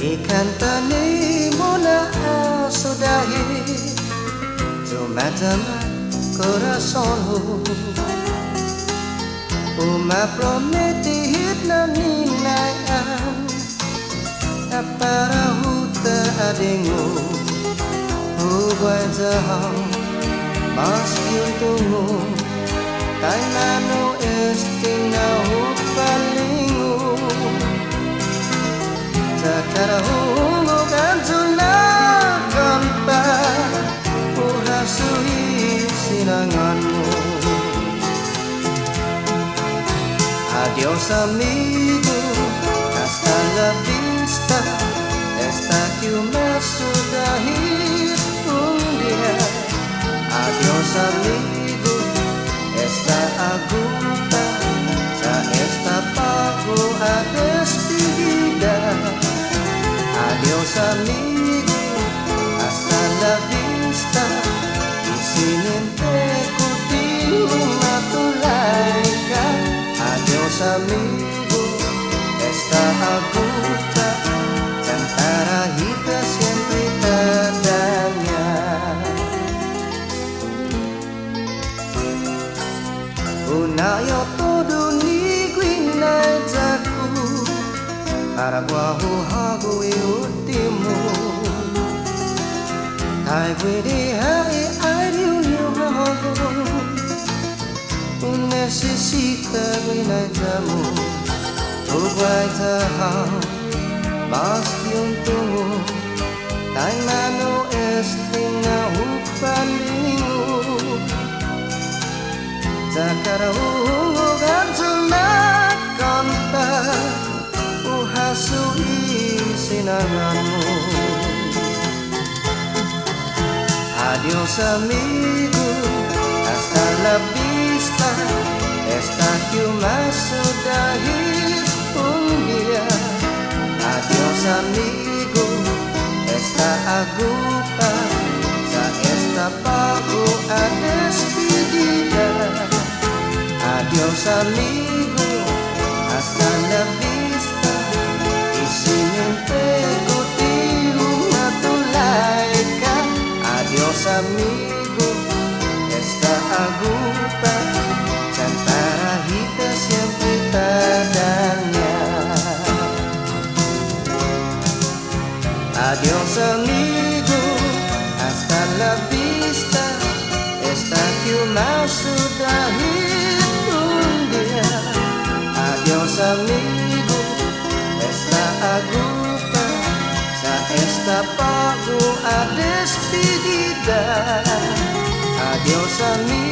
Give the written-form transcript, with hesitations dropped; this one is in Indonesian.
Y cantaremos a sudahi tu mata corazón. Uma prometi na ninayang na para huta adingo Huwag sahang mas yung tungo Tay nano esting na hupalingo Sa karahungo kansunagan pa Uhasuhi sinangan mo Adios amigo, hasta la vista Esta que me sudahir un día Adios amigo, esta aguta Sa esta pago a despedida Adios amigo, hasta la vista Y sininte kuting matulay ka Adios amigo, esta aguta Antara kita siempre tadanya Unayo todo ni guinay zaku Para guahu hagu iutimu Ay pwede hai ay riunyo hago Necesita guinay jamu Huwag sahang mas yung tungo Tay nano esting na hupalingo Sa karahungo gansunak kanta Uhasui sinangan mo Adios amigo, hasta la vista Esta que más sudahir un día Adios amigo, esta agupa Sa esta pago a despedida Adios amigo, hasta la vista Y sininte kutiru matulay ka Adios amigo, esta agupa Antara kita siempre tadanya Adios amigo, hasta la vista Esta que más sudahir un día Adios amigo, esta agupa Sa esta pago a despedida Adios amigo